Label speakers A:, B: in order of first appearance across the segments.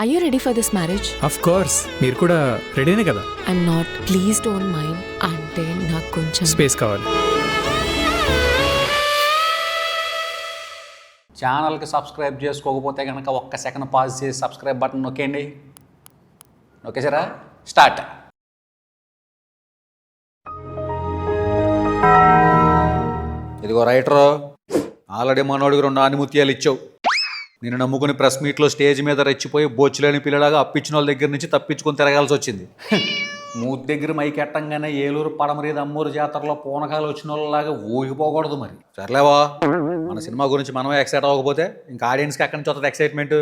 A: Are you ready for this marriage?
B: Of course. మీరు కూడా రెడీనే కదా?
A: I'm not. Please don't mind. అంటే నాకు కొంచెం
B: స్పేస్ కావాలి.
C: ఛానల్కి సబ్స్క్రైబ్ చేసుకోకపోతే కనుక ఒక్క సెకండ్ పాజ్ చేసి సబ్స్క్రైబ్ బటన్ నొక్కేయండి. నొక్కేసారా? స్టార్ట్. ఇదిగో రైటరు, ఆల్రెడీ మనోడికి 2 ఆనిముత్యాలు ఇచ్చావు. నేను నమ్ముకుని ప్రెస్ మీట్లో స్టేజ్ మీద రెచ్చిపోయి బొచ్చులేని పిల్లలాగా అప్పించిన వాళ్ళ దగ్గర నుంచి తప్పించుకొని తిరగాల్సి వచ్చింది. మూతి దగ్గర మైకెట్టంగానే ఏలూరు పడమరీది అమ్మూరు జాతరలో పూనకాలు వచ్చిన వాళ్ళలాగా ఊగిపోకూడదు. మరి సర్లేవా, మన సినిమా గురించి మనమే ఎక్సైట్ అవ్వకపోతే ఇంకా ఆడియన్స్కి ఎక్కడి నుంచి వస్తుంది ఎక్సైట్మెంట్?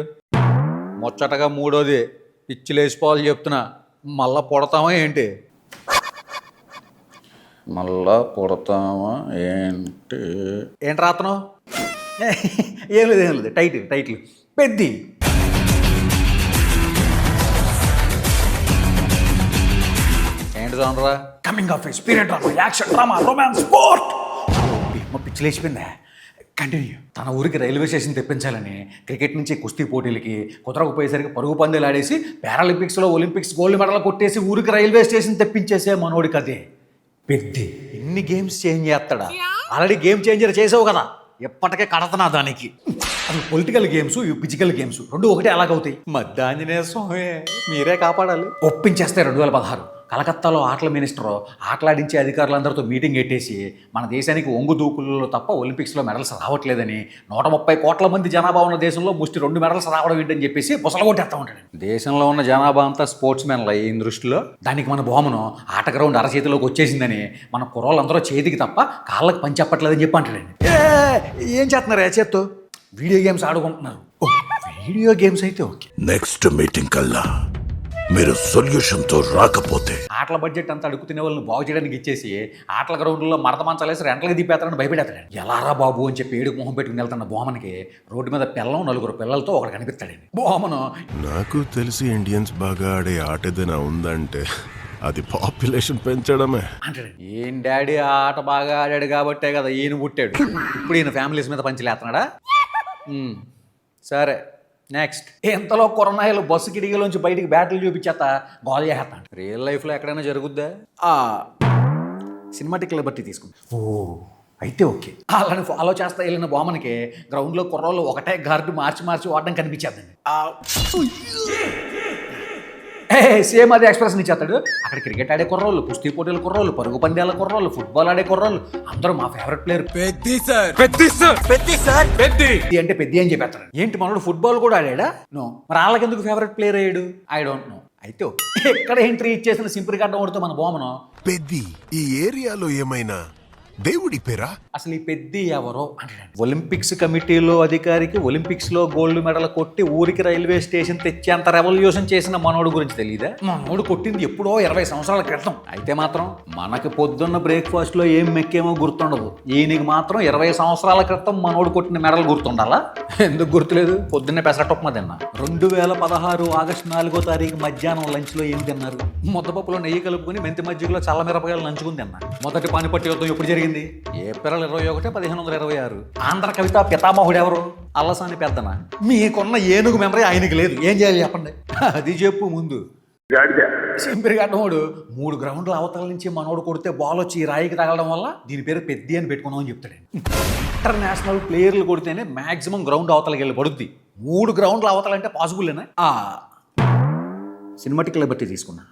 C: ముచ్చటగా మూడోది, పిచ్చి లేచిపోవాలి చెప్తున్నా, మళ్ళా పుడతామా ఏంటి? మళ్ళా పుడతామా ఏంటి? ఏంటి రాతను? ఏం లేదు టైటిల్ పెద్ది. ఏంటి చూడరా? Coming of age, period drama, action drama, romance, sport. పిచ్చి లేచిపోయిందా? కంటిన్యూ. తన ఊరికి రైల్వే స్టేషన్ తెప్పించాలని క్రికెట్ నుంచి కుస్తీ పోటీలకి కుదరకపోయేసరికి పరుగు పందేలు ఆడేసి పారాలింపిక్స్లో ఒలింపిక్స్ గోల్డ్ మెడల్ కొట్టేసి ఊరికి రైల్వే స్టేషన్ తెప్పించేసే మనోడికి అదే పెద్ది. ఇన్ని గేమ్స్ చేంజ్ చేస్తాడా? ఆల్రెడీ గేమ్ చేంజర్ చేసావు కదా, ఎప్పటికే కడతనా దానికి. అది పొలిటికల్ గేమ్స్, ఇవి ఫిజికల్ గేమ్స్, రెండు ఒకటే అలాగవుతాయి. మధ్యాహ్నజనేయ స్వామి మీరే కాపాడాలి. ఒప్పించేస్తే 2016 కలకత్తాలో ఆటల మినిస్టర్ ఆటలాడించే అధికారులందరితో మీటింగ్ పెట్టేసి మన దేశానికి ఒంగు దూకుల్లో తప్ప ఒలింపిక్స్లో మెడల్స్ రావట్లేదని, 130 కోట్ల మంది జనాభా ఉన్న దేశంలో ముష్టి 2 మెడల్స్ రావడం ఏంటని చెప్పేసి బుసలగొట్టేస్తా ఉంటాడు. దేశంలో ఉన్న జనాభా అంతా స్పోర్ట్స్ మెన్ల ఈ దృష్టిలో. దానికి మన బొమ్మను ఆట గ్రౌండ్ అరచేతిలోకి వచ్చేసిందని మన కుర్రోళ్ళందరూ చేతికి తప్ప కాళ్ళకి పని చెప్పట్లేదని చెప్పి అంటాడండి. ఏం చేస్తున్నారు చేత్తో? వీడియో గేమ్స్ ఆడుకుంటున్నారు. వీడియో గేమ్స్ అయితే ఓకే.
D: నెక్స్ట్ మీటింగ్ కల్లా మీరు సొల్యూషన్ తో రాకపోతే
C: ఆటల బడ్జెట్ అంతా అడుగు తినే వాళ్ళని బాగు చేయడానికి ఇచ్చేసి ఆటల గ్రౌండ్లో మరద మంచాలేసి రెంటలకి దిప్పేస్తారని భయపెడతాడు. ఎలారా బాబు అని చెప్పి ఏడుకు మొహం పెట్టుకుని వెళ్తున్న బొమ్మనికి రోడ్డు మీద పిల్లం 4 పిల్లలతో ఒకటి కనిపిస్తాడండి. బొమ్మను
D: నాకు తెలిసి ఇండియన్స్ బాగా ఆడే ఆట ఏదైనా ఉందంటే అది పాపులేషన్ పెంచడమే
C: అంటాడు. ఏం డాడీ ఆట బాగా ఆడాడు కాబట్టే కదా ఈయన పుట్టాడు. ఇప్పుడు ఈయన ఫ్యామిలీస్ మీద పంచిలేస్తున్నాడా? సరే నెక్స్ట్. ఎంతలో కొరనాయలు బస్సు కిటికీలోంచి బయటికి బ్యాటలు చూపించేత గోల్ చేస్తాడు. రియల్ లైఫ్లో ఎక్కడైనా జరుగుద్దా? సినిమాటిక్ లిబర్టీ తీసుకుంది. ఓ అయితే ఓకే. వాళ్ళని ఫాలో చేస్తా వెళ్ళిన బొమ్మనికి గ్రౌండ్లో కుర్రోళ్ళు ఒకటే గార్డు మార్చి వాడడం కనిపించేద్దండి. సేమ్ అదే ఎక్స్ప్రెషన్ ఇచ్చేస్తాడు. అక్కడ క్రికెట్ ఆడే కుర్రోళ్ళు, కుస్తీ పోటీల కుర్రోళ్ళు, పరుగు పందేల కుర్రోళ్ళు, ఫుట్బాల్ ఆడే కుర్రోళ్ళు అందరూ మా ఫేవరెట్ ప్లేయర్ పెద్ది అంటే పెద్ది అని చెప్పేస్తాడు. ఏంటి మనోడు ఫుట్బాల్ కూడా ఆడాడా? నో. మరి వాళ్ళకి ఎందుకు ఫేవరెట్ ప్లేయర్ అయ్యాడు? I don't know. అయితే ఎక్కడ ఎంట్రీ ఇచ్చేసిన సింపుల్ గడ్డ కొడుతూ మన బొమ్మను
D: పెద్ది ఈ ఏరియాలో ఏమైనా దేవుడి పేరా?
C: అసలు ఈ పెద్ది ఎవరో అంటే ఒలింపిక్స్ కమిటీలో అధికారికి ఒలింపిక్స్లో గోల్డ్ మెడల్ కొట్టి ఊరికి రైల్వే స్టేషన్ తెచ్చేంత రెవల్యూషన్ చేసిన మనోడు గురించి తెలియదా? మనోడు కొట్టింది ఎప్పుడో 20 సంవత్సరాల క్రితం. అయితే మాత్రం మనకి పొద్దున్న బ్రేక్ఫాస్ట్లో ఏం మెక్కేమో గుర్తుండదు. ఈయనకి మాత్రం 20 సంవత్సరాల క్రితం మనోడు కొట్టిన మెడల్ గుర్తుండాలా? ఎందుకు గుర్తులేదు? పొద్దున్నే పెసరట్టుప్మా తిన్నా. 2016 ఆగస్టు 4వ తారీఖు మధ్యాహ్నం లంచ్లో ఏం తిన్నారు? ముద్దపప్పులో నెయ్యి కలుపుకొని మెంతి మజ్జిగలో చల్లమిరపకాయలు నంచుకుని తిన్నా. మొదటి పానిపట్టు యుద్ధం ఎప్పుడు జరిగింది? ఏప్రిల్ 21, 1526. ఆంధ్ర కవిత పితామహుడు ఎవరు? అల్లసాని పెద్దన. మీకున్న ఏనుగు మెమరీ ఆయనకి లేదు. ఏం చేయాలి చెప్పండి? అది చెప్పు ముందు. సింపిరి గడ్డమోడు 3 గ్రౌండ్ల అవతల నుంచి మనోడు కొడితే బాల్ వచ్చి ఈ రాయికి తగలడం వల్ల దీని పేరు పెద్ది అని పెట్టుకున్నామని చెప్తాడు. ఇంటర్నేషనల్ ప్లేయర్లు కొడితేనే మాక్సిమం గ్రౌండ్ అవతలకి వెళ్ళి పడుద్ది. 3 గ్రౌండ్ల అవతలంటే పాసిబుల్లేనా? సినిమాటిక్ లిబర్టీ తీసుకున్నా.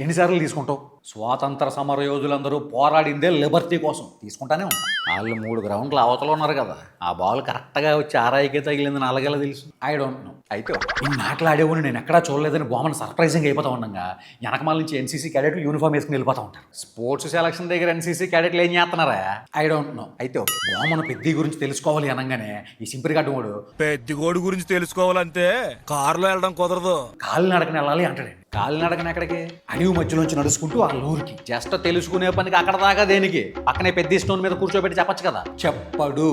C: ఎన్నిసార్లు తీసుకుంటావు? స్వాతంత్ర సమర యోధులందరూ పోరాడిందే లిబర్టీ కోసం. తీసుకుంటానే ఉంటా. వాళ్ళు 3 గ్రౌండ్ల అవతల ఉన్నారు కదా, ఆ బాల్ కరెక్ట్గా వచ్చి ఆరాయికే తగిలిందని అలాగేలా తెలుసు? I don't know. అయితే ఇన్ని ఆటలు ఆడేవాళ్ళు నేను ఎక్కడా చూడలేదని బొమ్మను సర్ప్రైజింగ్ అయిపోతా ఉండగా వెనకమాల నుంచి ఎన్సీసీ క్యాడెట్లు యూనిఫామ్ వేసుకుని వెళ్ళిపోతా ఉంటారు. స్పోర్ట్స్ సెలక్షన్ దగ్గర ఎన్సీసీ క్యాడెట్లు ఏం చేస్తున్నారా? I don't know. అయితే బొమ్మను పెద్ది గురించి తెలుసుకోవాలి అనగానే ఈ సింపిరి గడ్డమోడు
E: పెద్దిగోడు గురించి తెలుసుకోవాలంటే కారులో వెళ్ళడం కుదరదు,
C: కాళ్ళు నడకని వెళ్ళాలి అంటాడు. కాళ్ళు నడకని ఎక్కడికి? అడవి మధ్యలోంచి నడుచుకుంటూ వాళ్ళ ఊరికి. జస్ట్ తెలుసుకునే పనికి అక్కడ దాకా దేనికి? పక్కనే పెద్ద స్టోన్ మీద కూర్చోబెట్టి చెప్పచ్చు కదా. చెప్పడు.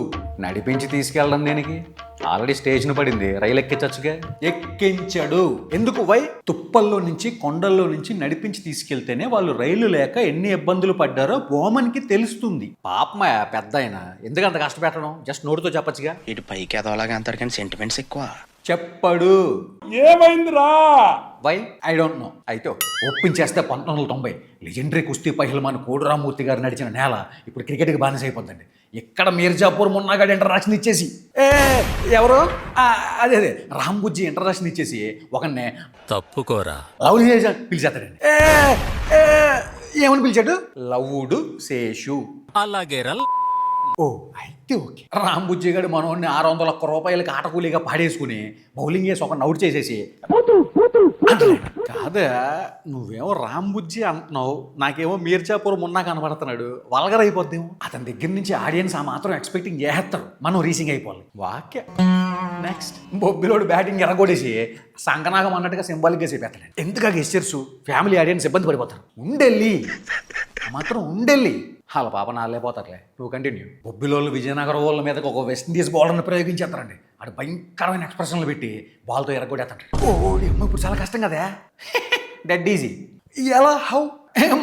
C: నడిపించి తీసుకెళ్ళడం దేనికి? ఆల్రెడీ స్టేషన్ పడింది, రైలు ఎక్కించచ్చుగా. ఎక్కించడు. ఎందుకు? వై? తుప్పల్లో నుంచి కొండల్లో నుంచి నడిపించి తీసుకెళ్తేనే వాళ్ళు రైలు లేక ఎన్ని ఇబ్బందులు పడ్డారో బొమ్మనికి తెలుస్తుంది. పాపమా పెద్ద ఆయన ఎందుకంత కష్టపెట్టడం? జస్ట్ నోటితో చెప్పచ్చుగా.
F: ఇటు పైకి ఎదవలాగా అంటారు కానీ సెంటిమెంట్స్ ఎక్కువ.
C: చెప్పడు.
E: ఏమైందిరా?
C: Why I don't know. అయితే ఒప్పించేస్తే 1990 లెజెండరీ కుస్తీ పహిల్మాన్ కోడిరామూర్తి గారు నడిచిన నేల ఇప్పుడు క్రికెట్కి బానిస అయిపోద్దండి. ఇక్కడ మీర్జాపూర్ మున్నాగాడు ఇంటర్నేషనల్ ఇచ్చేసి ఎవరు అదే రాంబుజ్జి ఇంటర్నేషనల్ ఇచ్చేసి ఒకరిని
F: తప్పుకోరా.
C: లవ్ చేసి పిలిచేస్తాడండి. ఏమని పిలిచాడు? లవుడు శేషు.
F: అలాగేరా.
C: ఓ అయితే ఓకే. రాంబుజ్జి గారు మనోడిని 601 రూపాయలకి ఆటకూలీగా పాడేసుకుని బౌలింగ్ వేసి ఒక అవుట్ చేసేసి కాదా నువ్వేమో రాంబుజ్జి అంటున్నావు, నాకేమో మీర్జాపూర్ మున్నా కనబడుతున్నాడు. వల్గర్ అయిపోద్దేమో. అతని దగ్గర నుంచి ఆడియన్స్ ఆ మాత్రం ఎక్స్పెక్టింగ్ చేస్తారు, మనం రీసింగ్ అయిపోవాలి. వాక్య నెక్స్ట్ బొబ్బిలోడు బ్యాటింగ్ ఎరగొడేసి సంకనాగం అన్నట్టుగా సింబాలిక్గా చెప్పేస్తాడు. ఎందుకు ఆ గెస్చర్స్ ఫ్యామిలీ ఆడియన్స్ ఇబ్బంది పడిపోతారు. ఉండెళ్ళి ఆ మాత్రం ఉండెళ్ళి వాళ్ళ పాప నాలేపోతారులే. నువ్వు కంటిన్యూ. బొబ్బిలోళ్ళు విజయనగరం వాళ్ళ మీదకి ఒక వెస్టిండీస్ బౌలర్ని ప్రయోగించేస్తారండి. అటు భయంకరమైన ఎక్స్ప్రెషన్లు పెట్టి బాల్తో ఎరగొడేస్తాడు. ఇప్పుడు చాలా కష్టం కదా. Dead easy. ఎలా హౌ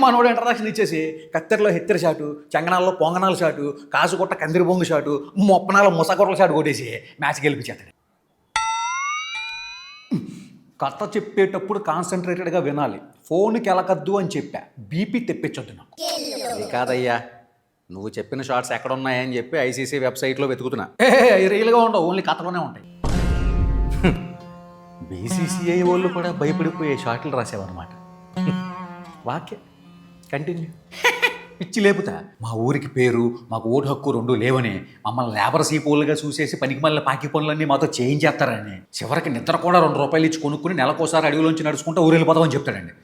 C: మనోడు ఇంట్రడక్షన్ ఇచ్చేసి కత్తెరలో హెత్తెర షాటు, చెంగనాల్లో పొంగనాల షాటు, కాసుకొట్ట కందిరి బొంగు షాటు, మొప్పనాల ముసగొట్టల షాటు కొట్టేసి మ్యాచ్ గెలిపించేస్తాడు. కథ చెప్పేటప్పుడు కాన్సన్ట్రేటెడ్గా వినాలి. ఫోన్కి ఎలకద్దు అని చెప్పా. బీపీ తెప్పించొద్దు నాకు. అది కాదయ్యా, నువ్వు చెప్పిన షార్ట్స్ ఎక్కడ ఉన్నాయని చెప్పి ఐసీసీ వెబ్సైట్లో వెతుకుతున్నా. రియల్గా ఉండవు, ఓన్లీ కథలోనే ఉంటాయి. బీసీసీఐ వాళ్ళు కూడా భయపడిపోయే షార్ట్లు రాసేవన్నమాట. వాక్య కంటిన్యూ. పిచ్చి లేపుతా. మా ఊరికి పేరు, మాకు ఓటు హక్కు 2 లేవని, మమ్మల్ని లేబర్ సీపోలుగా చూసేసి పనికి మళ్ళీ పాకి పనులన్నీ మాతో చేయించేస్తారని, చివరికి నిద్ర కూడా 2 రూపాయలు ఇచ్చి కొనుక్కుని నెలకోసారి అడవిలోంచి నడుచుకుంటూ ఊరు వెళ్ళిపోతామని చెప్తాడండి.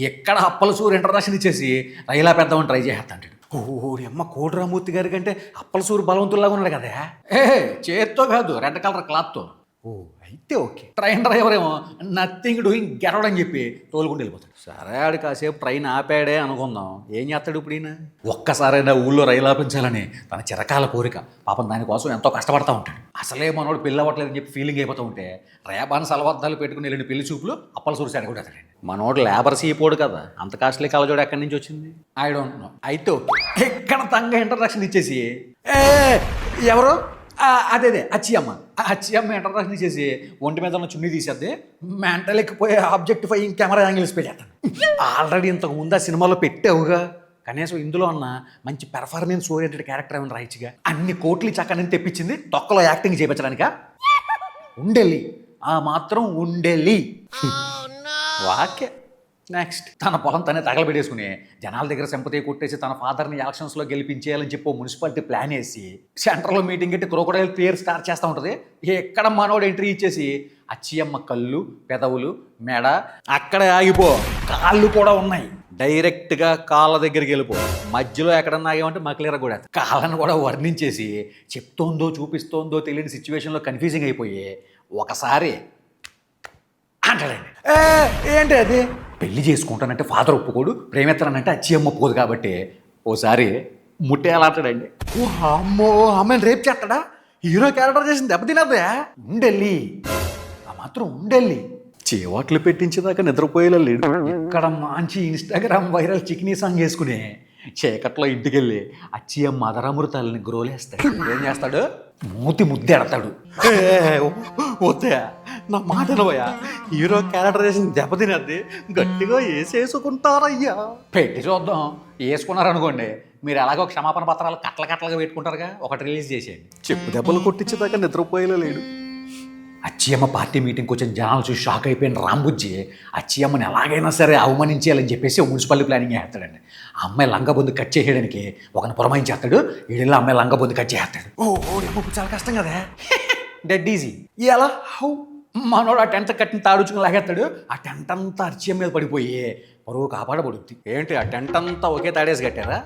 C: ఎక్కడ అప్పలసూరు ఇంటర్నేషనల్ ఇచ్చేసి రైలా పెద్దామని ట్రై చేస్తాడు. ఓరి అమ్మ కోడిరామూర్తి గారి కంటే అప్పలసూరు బలవంతుల్లాగా ఉన్నాడు కదా. చేత్తో కాదు, రెడ్ కలర్ క్లాత్తో. ఓ అయితే ఓకే. ట్రైన్ డ్రైవర్ ఏమో నథింగ్ డూయింగ్ గెరవడం అని చెప్పి తోలుకుంటూ వెళ్ళిపోతాడు. సరే ఆడు కాసేపు ట్రైన్ ఆపాడే అనుకుందాం. ఏం చేస్తాడు ఇప్పుడు ఈయన? ఒక్కసారైనా ఊళ్ళో రైలు ఆపించాలని తన చిరకాల కోరిక. పాపం దానికోసం ఎంతో కష్టపడతా ఉంటాడు. అసలే మనోడు పెళ్ళి అవ్వట్లేదని చెప్పి ఫీలింగ్ అయిపోతూ ఉంటే రేపాన్ సలవద్దాలు పెట్టుకుని వెళ్ళిన పెళ్లి చూపులు అప్పలసూరు సైడ్ కూడా అతడండి. మనోడు లేబర్ సీపోడు కదా, అంత కాస్ట్లీ కలజోడు ఎక్కడి నుంచి వచ్చింది? I don't know. అయితే ఎక్కడ తంగ ఇంట్రడక్షన్ ఇచ్చేసి ఎవరు అదే అచ్చియమ్మ ఇంటర్నేషనల్ చేసి ఒంటి మీద ఉన్న చున్నీ తీసేద్ది, మెంటల్ ఎక్కిపోయే ఆబ్జెక్టిఫైయింగ్ కెమెరా యాంగిల్స్ పెట్టేస్తాను. ఆల్రెడీ ఇంతకు ముందు ఆ సినిమాలో పెట్టావుగా, కనీసం ఇందులో ఉన్న మంచి పెర్ఫార్మెన్స్ ఓరియంటెడ్ క్యారెక్టర్ ఏమైనా రాయచ్చుగా. అన్ని కోట్లు చక్కని తెప్పించింది తొక్కలో యాక్టింగ్ చేయించడానిక? ఉండెళ్ళి ఆ మాత్రం ఉండెళ్ళి. వాక్య నెక్స్ట్. తన పొలం తనే తగలబెట్టేసుకుని జనాల దగ్గర సింపతి కొట్టేసి తన ఫాదర్ని ఎలక్షన్స్లో గెలిపించేయాలని చెప్పి మున్సిపాలిటీ ప్లాన్ వేసి సెంటర్లో మీటింగ్ పెట్టి క్రోకోడైల్ పేరు స్టార్ట్ చేస్తూ ఉంటుంది. ఎక్కడ మనోడు ఎంట్రీ ఇచ్చేసి అచ్చియమ్మ కళ్ళు, పెదవులు, మెడ అక్కడే ఆగిపో, కాళ్ళు కూడా ఉన్నాయి, డైరెక్ట్గా కాళ్ళ దగ్గరికి వెళ్ళిపో, మధ్యలో ఎక్కడన్నా ఆగేమంటే మక్లేర కూడా కాళ్ళను కూడా వర్ణించేసి చెప్తోందో చూపిస్తోందో తెలియని సిచ్యువేషన్లో కన్ఫ్యూజింగ్ అయిపోయి ఒకసారి అంటాడండి. ఏంటి అది? పెళ్లి చేసుకుంటానంటే ఫాదర్ ఒప్పుకోడు, ప్రేమెత్తనంటే అచ్చియమ్మ ఒప్పుకోదు కాబట్టి ఓసారి ముట్టేయాలంటాడండి. ఓ అమ్మో, అమ్మాయిని రేపు చేస్తాడా? హీరో క్యారెక్టర్ చేసిన దెబ్బతినదా? ఉండెళ్ళి ఆ మాత్రం ఉండెళ్ళి. చేవాట్లు పెట్టించేదాకా నిద్రపోయేలా లేడు. ఇక్కడ మంచి ఇన్స్టాగ్రామ్ వైరల్ చికెనీ సాంగ్ వేసుకుని చీకట్లో ఇంటికి వెళ్ళి అచ్చియమ్మ అదరామృతాలని గ్రోలేస్తాడు. ఏం చేస్తాడు? మూతి ముద్దెడతాడు. వద్దా నా మాటనవయ్యా, హీరో క్యారెక్టర్ వేసిన దెబ్బతినద్ది గట్టిగా వేసేసుకుంటారయ్యా. పెట్టి చూద్దాం. వేసుకున్నారనుకోండి, మీరు ఎలాగో క్షమాపణ పత్రాలు కట్టలుగా పెట్టుకుంటారుగా, ఒకటి రిలీజ్ చేసేయండి. చెప్పు దెబ్బలు కొట్టించేదాకా నిద్రపోయేలా లేడు. అచ్చియమ్మ పార్టీ మీటింగ్కి వచ్చిన జనాలు చూసి షాక్ అయిపోయిన రాంబుజ్జి అచ్చియమ్మని ఎలాగైనా సరే అవమానించేయాలని చెప్పేసి మున్సిపాలిటీ ప్లానింగ్ చేస్తాడండి. ఆ అమ్మాయి లంగబొందు కట్ చేయడానికి ఒకరిని పురమాయించేస్తాడు. వీడిలో అమ్మాయి లంగబొందు కట్ చేస్తాడు. ఓ చాలా కష్టం కదా. Dead easy. ఎలా హౌ? మనోడు ఆ టెంట్ కట్టిన తాడుచుకుని లాగేస్తాడు. ఆ టెంట్ అంతా అచ్చియం మీద పడిపోయి పరువు కాపాడబడుద్ది. ఏంటి ఆ టెంట్ అంతా ఒకే తాడేసి కట్టారా?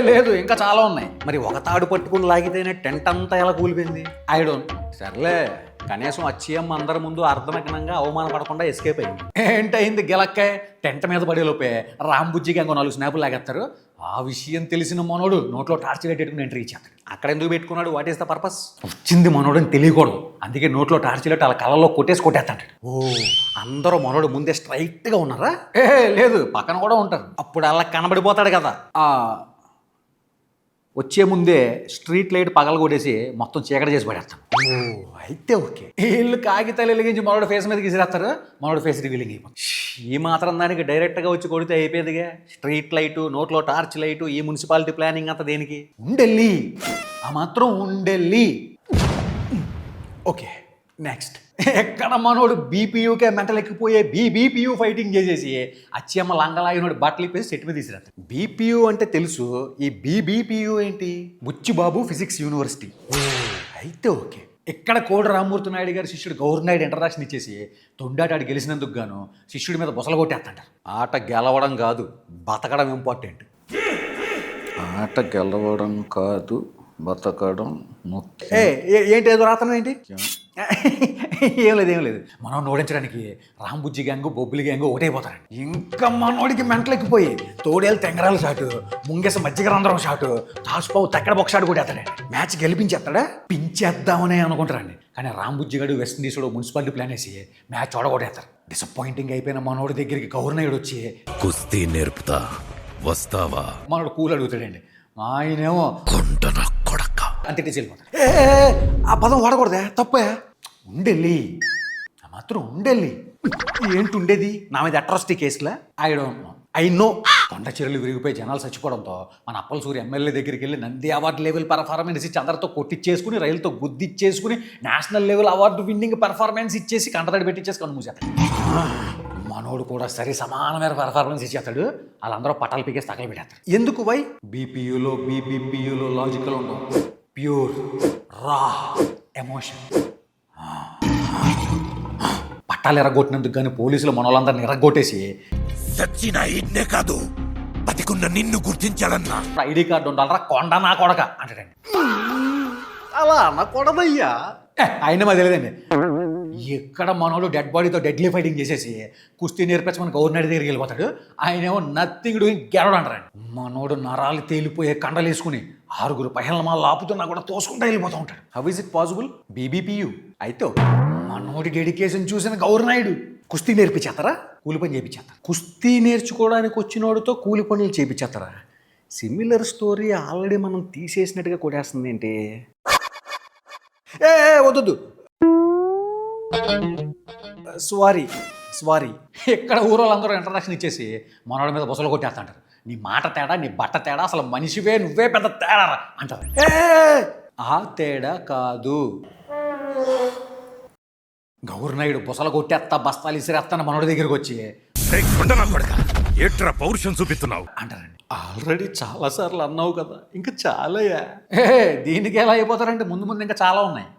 C: లేదు, ఇంకా చాలా ఉన్నాయి. మరి ఒక తాడు పట్టుకుని లాగితేనే టెంట్ అంతా ఎలా కూలిపోయింది? I don't. సర్లే, కనీసం అచ్చియమ్మ అందరి ముందు అర్ధనగ్నంగా అవమానపడకుండా ఎస్కేప్ అయింది. ఏంటయింది గిలక్కాయ? టెంట్ మీద పడేలోపే రాంబుజ్జికి ఇంకో 4 స్నాపులు లాగేస్తారు. ఆ విషయం తెలిసిన మనోడు నోట్లో టార్చ్ పెట్టుకుని ఎంట్రీ ఇచ్చేస్తాడు. అక్కడ ఎందుకు పెట్టుకున్నాడు? What is the purpose? వచ్చింది మనోడు అని తెలియకూడదు, అందుకే నోట్లో టార్చ్ లైట్ అలా కళ్ళలో కొట్టేస్తాడు. ఓ, అందరూ మనోడు ముందే స్ట్రైట్గా ఉన్నారా? లేదు, పక్కన కూడా ఉంటారు. అప్పుడు అలా కనబడిపోతాడు కదా. వచ్చే ముందే స్ట్రీట్ లైట్ పగల కొట్టేసి మొత్తం చీకటి చేసి పడేస్తాం. ఓ అయితే ఓకే. వీళ్ళు కాగితాలు వెలిగించి మనోడు ఫేస్ మీదకి విసిరేస్తారు, మనోడు ఫేస్ రివీలింగ్ అయిపోతుంది. ఈ మాత్రం దానికి డైరెక్ట్గా వచ్చి కొడితే అయిపోయేదిగా. స్ట్రీట్ లైటు, నోట్లో టార్చ్ లైటు, ఈ మున్సిపాలిటీ ప్లానింగ్ అంతా దేనికి? ఉండెల్లి, ఆ మాత్రం ఉండెల్లి. Okay, next. ఎక్కడ మనోడు బీపీయూకే మెంటల్ ఎక్కిపోయే బీపీయూ ఫైటింగ్ చేసేసి అచ్చమ్మ లంగలాగినోడు బట్టలు ఇప్పేసి సెట్ మీద తీసిరాడు. బీపీయూ అంటే తెలుసు, ఈ బీపీయూ ఏంటి? Buchibabu physics university. అయితే ఓకే. ఇక్కడ కోడి రామ్మూర్తి నాయుడు గారి శిష్యుడు గౌర్ నాయుడు ఇంట్రడక్షన్ ఇచ్చేసి తొండాటాడు గెలిచినందుకు గాను శిష్యుడి మీద బొసలు కొట్టేస్తుంటారు. ఆట గెలవడం కాదు, బతకడం ఇంపార్టెంట్. ఆట గెలవడం కాదు, బతకడం ముఖ్యం. ఏంటి ఏదో రాతనం ఏంటి? ఏం లేదు. మనం ఓడించడానికి రాంబుజ్జి గ్యాంగు, బొబ్బులి గ్యాంగు ఒకటైపోతారండి. ఇంకా మనోడికి మెంటలెక్కిపోయి తోడేళ్ళు తెంగరాల షాటు, ముంగేస మజ్జిగ రంధ్రం షాటు, తాసుపావు తక్కడ ఒక షాటు కొట్టేస్తాడండి. మ్యాచ్ గెలిపించేస్తాడా? పించేద్దామనే అనుకుంటారండి. కానీ రాంబుజ్జిగాడు వెస్టిండీస్లో మున్సిపాలిటీ ప్లాన్ వేసి మ్యాచ్ ఓడగొట్టేస్తారు. డిసప్పాయింటింగ్ అయిపోయిన మనోడి దగ్గరికి గవర్నర్ వచ్చి
F: కుస్తీ నేర్పుతా వస్తావా?
C: మనోడు కూల్ అడుగుతాడండి. ఆయనేమో
F: కొండన కొడక
C: అంతే వెళ్ళిపోతాడు. ఆ పదం వాడకూడదే, తప్పే. ఉండెల్లి, ఆ మాత్రం ఉండెల్లి. ఏంటి ఉండేది? నా మీద అట్రాసిటీ కేసులా? I know. కొండ చెరువులు విరిగిపోయి జనాలు చచ్చిపోవడంతో మన అప్పల సూర్య ఎమ్మెల్యే దగ్గరికి వెళ్ళి నంది అవార్డు లెవెల్ పర్ఫార్మెన్స్ ఇచ్చి అందరితో కొట్టిచ్చేసుకుని, రైలుతో గుద్దిచ్చేసుకుని, national level award winning performance ఇచ్చేసి కంటతడి పెట్టించేసి కన్ను మూసేస్తాడు. మనోడు కూడా సరే సమానమైన పర్ఫార్మెన్స్ ఇచ్చేస్తాడు. వాళ్ళందరూ పట్టాలు పీకేసి తగలు పెట్టేస్తారు. ఎందుకు? వై? బీపీయూలో లాజికల్ ఉండవు, ప్యూర్ రా ఎమోషన్. పట్టాలు ఎరగొట్టినందుకు కానీ పోలీసులు మనోళ్ళందరినీ ఎరగొట్టేసి
E: సచ్చిన ఇన్నే కాదు బతికున్న నిన్ను గుర్తించాలన్నా
C: ఐడి కార్డు ఉండాలరా కొండ నా కొడక అంటాడండి. అలా అనకూడదయ్యా. అయినా మాది తెలియదండి. ఎక్కడ మనోడు డెడ్ బాడీతో డెడ్లీ ఫైటింగ్ చేసేసి కుస్తీ నేర్పించమని గవర్నర్ దగ్గరికి వెళ్ళిపోతాడు. ఆయనేమో నథింగ్ డూయింగ్ గెలవడం అంటారండి. మనోడు నరాలు తేలిపోయే కండలు వేసుకుని 6 పైహలమాలు ఆపుతున్నా కూడా తోసుకుంటూ వెళ్ళిపోతూ ఉంటాడు. How is it possible? బీబీపీయూ. అయితే మనోడి డెడికేషన్ చూసిన గవర్నాయుడు కుస్తీ నేర్పించేస్తారా? కూలి పని చేయించేస్తారు. కుస్తీ నేర్చుకోవడానికి వచ్చినోడితో కూలి పనులు చేయించేస్తారా? సిమిలర్ స్టోరీ ఆల్రెడీ మనం తీసేసినట్టుగా కొడేస్తుంది ఏంటి? వద్దు, సారీ. ఇక్కడ ఊరోళ్ళందరూ ఇంట్రడక్షన్ ఇచ్చేసి మనోడి మీద బొసలు కొట్టేస్తుంటారు. నీ మాట తేడా, నీ బట్ట తేడా, అసలు మనిషివే నువ్వే పెద్ద తేడా అంటారు. ఆ తేడా కాదు. గవర్నాయుడు బొసలు కొట్టేస్తా, బస్తాలు ఇసిరేస్తాను మనోడి దగ్గరికి వచ్చి
E: కొండన కొడక ఏట్రా పౌరుషం చూపిస్తున్నావు
C: అంటారండి. ఆల్రెడీ చాలాసార్లు అన్నావు కదా, ఇంకా చాలయ్యా. దీనికి ఎలా అయిపోతారంటే ముందు ఇంకా చాలా ఉన్నాయి.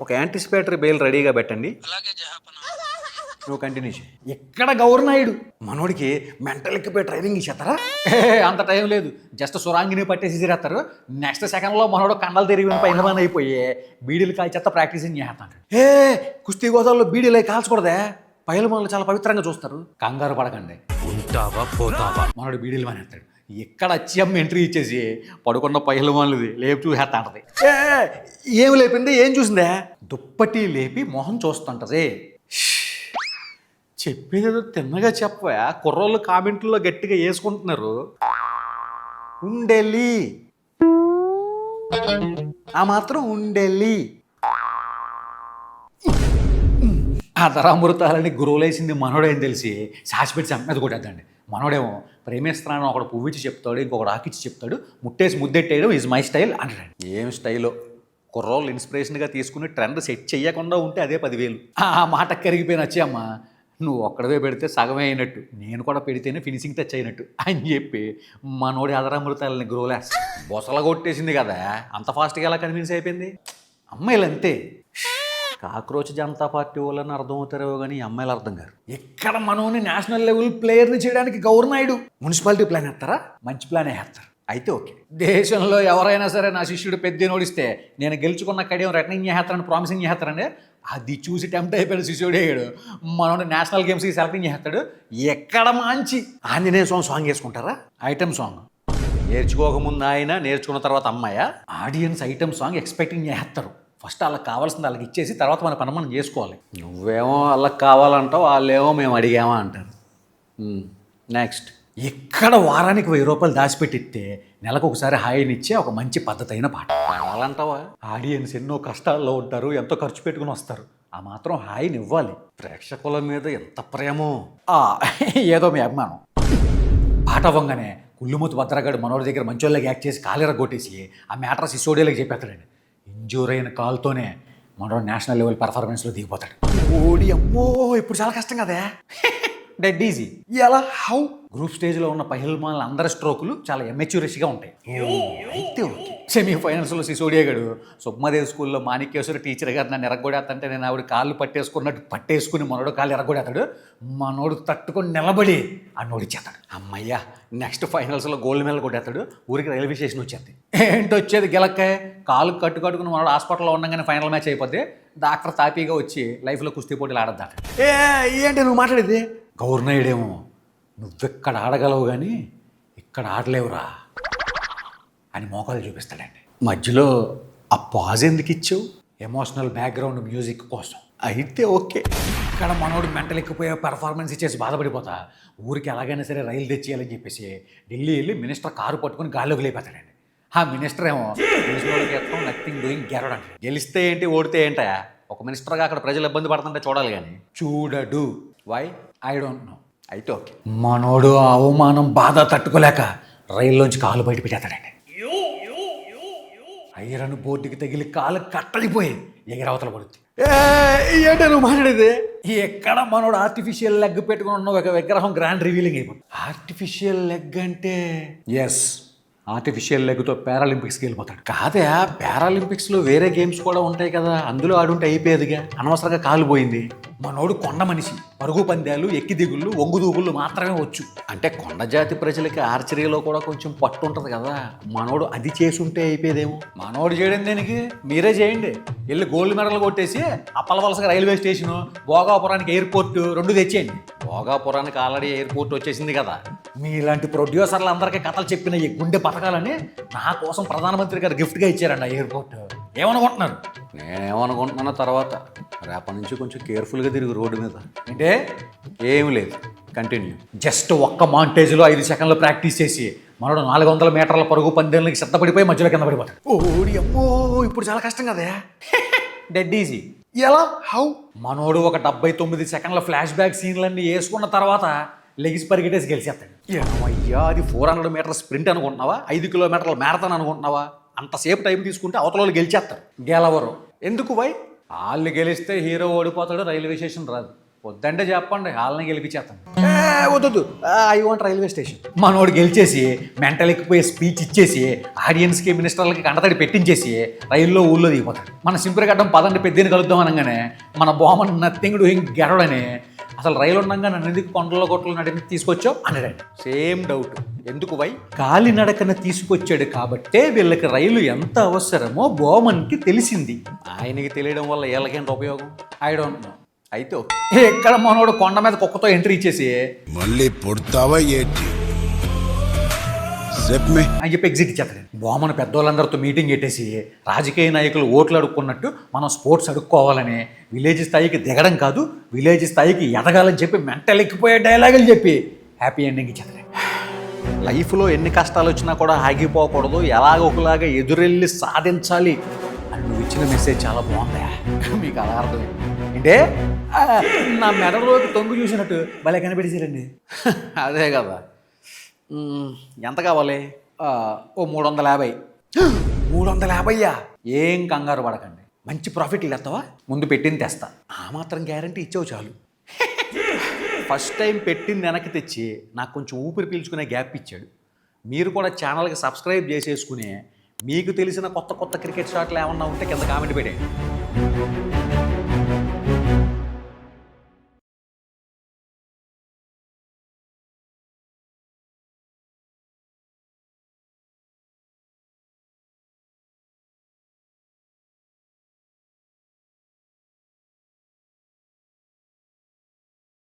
C: ఒక యాంటిసిపేటరీ బెయిల్ రెడీగా పెట్టండి. నువ్వు కంటిన్యూ చేయి. ఎక్కడ గవర్నాయుడు మనోడికి మెంటల్ ఎక్కిపోయి ట్రైనింగ్ ఇచ్చేస్తారా? అంత టైం లేదు. జస్ట్ సురాంగిని పట్టేసి ఇసిరేస్తారు. నెక్స్ట్ సెకండ్లో మనోడు కండలు తిరిగి పైన అయిపోయి బీడీలు కాల్చేస్తా ప్రాక్టీసింగ్ చేస్తాడు. కుస్తీ గోదాల్లో బీడీలు కాల్చకూడదే, పైలమానులు చాలా పవిత్రంగా చూస్తారు. కంగారు పడకండి,
F: ఉంటావా పోతావా?
C: మనోడు బీడీలు మానేస్తాడు. ఎక్కడ అచ్చమ్మ ఎంట్రీ ఇచ్చేసి పడుకున్న పైలమానులది లేపి చూసేస్తా అంటది. ఏం లేపింది? ఏం చూసిందే? దుప్పటి లేపి మొహం చూస్తుంటది. చెప్పేదేదో తిన్నగా చెప్పా. కుర్రోళ్ళు కామెంట్లో గట్టిగా వేసుకుంటున్నారు. ఉండెల్లి, ఆ మాత్రం ఉండెల్లి. అధరామృతాలని గురువులేసింది మనోడేం తెలిసి సాసిపెట్టి సంపేది కొట్టేద్దండి. మనోడేమో ప్రేమిస్తున్నాను ఒకడు పువ్విచ్చి చెప్తాడు, ఇంకొకడు ఆకిచ్చి చెప్తాడు, ముట్టేసి ముద్దెట్టేయడం ఈజ్ మై స్టైల్ అంటాడు. ఏం స్టైలో? కుర్రోళ్ళు ఇన్స్పిరేషన్గా తీసుకుని ట్రెండ్ సెట్ చేయకుండా ఉంటే అదే 10,000. ఆ మాట కరిగిపోయిన వచ్చాయమ్మ, నువ్వు ఒక్కడవే పెడితే సగమే అయినట్టు, నేను కూడా పెడితేనే ఫినిషింగ్ టచ్ అయినట్టు అని చెప్పి మనోడి అధరామృతాలని గ్రోలేస్ బొసల కొట్టేసింది కదా. అంత ఫాస్ట్గా ఎలా కన్విన్స్ అయిపోయింది? అమ్మాయిలు అంతే. కాక్రోచ్ జనతా పార్టీ వాళ్ళని అర్థం అవుతారో కానీ అమ్మాయిలు అర్థం కాదు. ఎక్కడ మనోని నేషనల్ లెవెల్ ప్లేయర్ని చేయడానికి గవర్నాయుడు మున్సిపాలిటీ ప్లాన్ వేస్తారా? మంచి ప్లాన్ వేస్తారు. అయితే ఓకే. దేశంలో ఎవరైనా సరే నా శిష్యుడు పెద్ద నోడిస్తే నేను గెలుచుకున్న కడియం రిటర్నింగ్ చేస్తారని ప్రామిసింగ్ చేస్తారండి. అది చూసి టెంప్ట్ అయిపోయిన శిష్యుడు అయ్యాడు. మనోడు నేషనల్ గేమ్స్కి సెలెక్టింగ్ చేస్తాడు. ఎక్కడ మంచి ఆంజనేయ స్వామి సాంగ్ వేసుకుంటారా? ఐటమ్ సాంగ్ నేర్చుకోకముందు ఆయన, నేర్చుకున్న తర్వాత అమ్మాయ. ఆడియన్స్ ఐటమ్ సాంగ్ ఎక్స్పెక్టింగ్ చేస్తారు. ఫస్ట్ వాళ్ళకి కావాల్సింది వాళ్ళకి ఇచ్చేసి తర్వాత మన పని మనం చేసుకోవాలి. నువ్వేమో వాళ్ళకి కావాలంటావు, వాళ్ళేమో మేము అడిగామా అంటారు. నెక్స్ట్, ఎక్కడ వారానికి 1000 రూపాయలు దాచిపెట్టిస్తే నెలకు ఒకసారి హాయినిచ్చే ఒక మంచి పద్ధతైన పాట పాడాలంటావా? ఆడియన్స్ ఎన్నో కష్టాల్లో ఉంటారు, ఎంతో ఖర్చు పెట్టుకుని వస్తారు. ఆ మాత్రం హాయిని ఇవ్వాలి. ప్రేక్షకుల మీద ఎంత ప్రేమో, ఏదో మీ అభిమానం. పాట అవ్వగానే కుళ్ళుమూతి భద్రగాడు మనోడి దగ్గర మంచోళ్ళకి యాక్ట్ చేసి కాలిర కొట్టేసి ఆ మ్యాటర్ సిసోడియాలకి చెప్పేస్తాడండి. ఇంజూర్ అయిన కాల్తోనే మనోడు నేషనల్ లెవెల్ పర్ఫార్మెన్స్లో దిగిపోతాడు. ఓడి అమ్మో, ఇప్పుడు చాలా కష్టం కదా. Dead easy. ఎలా? హౌ? గ్రూప్ స్టేజ్లో ఉన్న పహిల్మాన్ల అందరి స్ట్రోకులు చాలా ఎమెచ్యూరిష్గా ఉంటాయి. అయితే ఓకే. సెమీఫైనల్స్లో సిసోడియా గడు సుబ్మదేవ్ స్కూల్లో మాణిక్యేశ్వరి టీచర్ గారు నన్ను ఎరగొడేస్తంటే నేను ఆవిడ కాళ్ళు పట్టేసుకుని మనోడు కాళ్ళు ఎరగొడేస్తాడు. మనోడు తట్టుకొని నిలబడి అన్నోడిచ్చేస్తాడు. అమ్మయ్యా, నెక్స్ట్ ఫైనల్స్లో గోల్డ్ మెడల్ కొట్టేస్తాడు. ఊరికి రైల్వే స్టేషన్ వచ్చేది. ఏంటి వచ్చేది గిలక్కాయ? కాలు కట్టుకుని మనోడు హాస్పిటల్లో ఉండగానే ఫైనల్ మ్యాచ్ అయిపోతే డాక్టర్ తాపీగా వచ్చి లైఫ్లో కుస్తీ పోటీలు ఆడద్దాక. ఏంటి నువ్వు మాట్లాడేది? గౌర్నయుడేమో నువ్వెక్కడ ఆడగలవు కానీ ఇక్కడ ఆడలేవురా అని మోకాలు చూపిస్తాడండి. మధ్యలో ఆ పాజ్ ఎందుకు ఇచ్చావు? ఎమోషనల్ బ్యాక్గ్రౌండ్ మ్యూజిక్ కోసం. అయితే ఓకే. ఇక్కడ మనోడు మెంటల్ ఎక్కిపోయే పెర్ఫార్మెన్స్ ఇచ్చేసి బాధపడిపోతా ఊరికి ఎలాగైనా సరే రైలు తెచ్చేయాలని చెప్పేసి ఢిల్లీ వెళ్ళి మినిస్టర్ కారు పట్టుకుని గాల్లోకి లేపేస్తాడండి. ఆ మినిస్టర్ ఏమో నథింగ్ డూయింగ్ గెరడ్ అంటే. గెలిస్తే ఏంటి, ఓడితే ఏంటా? ఒక మినిస్టర్గా అక్కడ ప్రజలు ఇబ్బంది పడుతుంటే చూడాలి కానీ చూడడు. వై? I don't know. అయితే ఓకే. మనోడు అవమానం బాధ తట్టుకోలేక రైల్లోంచి కాలు బయట పెట్టేస్తాడండి. ఐరన్ బోర్డుకి తగిలి కాలు కట్టడిపోయి ఎగిరవతల పడుతుంది. ఏంటో నువ్వు మాట్లాడేది? ఎక్కడ మనోడు ఆర్టిఫిషియల్ లెగ్ పెట్టుకుని ఉన్న ఒక విగ్రహం గ్రాండ్ రివీలింగ్ అయిపోతుంది. ఆర్టిఫిషియల్ లెగ్ అంటే ఎస్, ఆర్టిఫిషియల్ లెగ్తో పారాలింపిక్స్కి వెళ్ళిపోతాడు. కాదే, పారాలింపిక్స్లో వేరే గేమ్స్ కూడా ఉంటాయి కదా, అందులో ఆడుంటే అయిపోయేదిగా. అనవసరంగా కాలు పోయింది. మనోడు కొండ మనిషి. పరుగు పందాలు, ఎక్కి దిగుళ్ళు, ఒంగుదూగుళ్ళు మాత్రమే వచ్చు. అంటే కొండ జాతి ప్రజలకి ఆర్చరీలో కూడా కొంచెం పట్టు ఉంటుంది కదా. మనోడు అది చేసుంటే అయిపోయేదేమో. మనోడు చేయడం దేనికి? మీరే చేయండి. వెళ్ళి గోల్డ్ మెడల్ కొట్టేసి అప్పలవలసగా రైల్వే స్టేషను, భోగాపురానికి ఎయిర్పోర్ట్ రెండు తెచ్చేయండి. భోగాపురానికి ఆల్రెడీ ఎయిర్పోర్ట్ వచ్చేసింది కదా. మీలాంటి ప్రొడ్యూసర్లు అందరికీ కథలు చెప్పిన ఈ గుండె పథకాలని నా కోసం ప్రధానమంత్రి గారు గిఫ్ట్గా ఇచ్చారండి ఆ ఎయిర్పోర్ట్. ఏమనుకుంటున్నారు? నేనేమనుకుంటున్నాను తర్వాత రేపటి నుంచి కొంచెం కేర్ఫుల్గా తిరిగి రోడ్డు మీద. అంటే ఏమి లేదు, కంటిన్యూ. జస్ట్ ఒక్క మాంటేజ్లో 5 సెకండ్లు ప్రాక్టీస్ చేసి మనోడు 400 మీటర్ల పరుగు పందెంలకి సిద్ధపడిపోయి మధ్యలో కింద పడిపోతాడు. ఓడి అమ్మో, ఇప్పుడు చాలా కష్టం కదా. Dead easy. ఎలా? హౌ? మనోడు ఒక 79 సెకండ్ల ఫ్లాష్ బ్యాక్ సీన్లన్నీ వేసుకున్న తర్వాత లెగిసి పరిగెట్టేసి గెలిచేస్తాడు. ఏమయ్యా, అది 400 మీటర్ స్ప్రింట్ అనుకుంటున్నావా? 5 కిలోమీటర్ల మ్యారథాన్ అనుకుంటున్నావా? అంతసేపు టైం తీసుకుంటే అవతల వాళ్ళు గెలిచేస్తారు. గెలవరు. ఎందుకు వై? వాళ్ళు గెలిస్తే హీరో ఓడిపోతాడు, రైల్వే స్టేషన్ రాదు. వద్దంటే చెప్పండి, వాళ్ళని గెలిపించేస్తాను. వద్దు, ఐ వాంట్ రైల్వే స్టేషన్. మనోడు గెలిచేసి మెంటల్ ఎక్కిపోయే స్పీచ్ ఇచ్చేసి ఆడియన్స్కి, మినిస్టర్లకి కంటతడి పెట్టించేసి రైల్లో ఊళ్ళో దిగిపోతాడు. మన సింపుల్ గడ్డం పదండి పెద్దని కలుద్దాం అనగానే మన బొమ్మను నథింగ్ డూయింగ్ గెరడని అసలు రైలు ఉండగా నన్ను ఎందుకు కొండల కొట్టలు నడిపి తీసుకొచ్చావు అన్నాడు. Same doubt. ఎందుకు వై? కాలినడకన తీసుకొచ్చాడు కాబట్టే వీళ్ళకి రైలు ఎంత అవసరమో బోమన్కి తెలిసింది. ఆయనకి తెలియడం వల్ల వీళ్ళకేంటి ఉపయోగం? I don't know. అయితే ఎక్కడ మనోడు కొండ మీద కుక్కతో ఎంట్రీ ఇచ్చేసి
D: మళ్ళీ పుడతావా ఏంటి
C: అని చెప్పి ఎగ్జిట్ ఇచ్చేస్తాడు. బోమన పెద్దోళ్ళందరితో మీటింగ్ పెట్టేసి రాజకీయ నాయకులు ఓట్లు అడుక్కున్నట్టు మనం స్పోర్ట్స్ అడుక్కోవాలని, విలేజ్ స్థాయికి దిగడం కాదు విలేజ్ స్థాయికి ఎదగాలని చెప్పి మెంటల్ ఎక్కిపోయే డైలాగులు చెప్పి హ్యాపీ ఎండింగ్ ఇచ్చేస్తాడు. లైఫ్లో ఎన్ని కష్టాలు వచ్చినా కూడా ఆగిపోకూడదు, ఎలాగొకలాగా ఎదురెళ్ళి సాధించాలి అని నువ్వు ఇచ్చిన మెసేజ్ చాలా బాగుందా? మీకు అలా అర్థమైంది అంటే నా మెడలోకి తొంగు చూసినట్టు భలే కనిపెట్టేసారండి. అదే కదా. ఎంత కావాలి? ఓ 350. 350? ఏం కంగారు పడకండి, మంచి ప్రాఫిట్ ఇస్తావా? ముందు పెట్టింది తెస్తా. ఆ మాత్రం గ్యారంటీ ఇచ్చావు చాలు. ఫస్ట్ టైం పెట్టింది వెనక్కి తెచ్చి నాకు కొంచెం ఊపిరి పీల్చుకునే గ్యాప్ ఇచ్చాడు. మీరు కూడా ఛానల్కి సబ్స్క్రైబ్ చేసేసుకుని మీకు తెలిసిన కొత్త కొత్త క్రికెట్ షాట్లు ఏమన్నా ఉంటే కింద కామెంట్ పెట్టేయండి.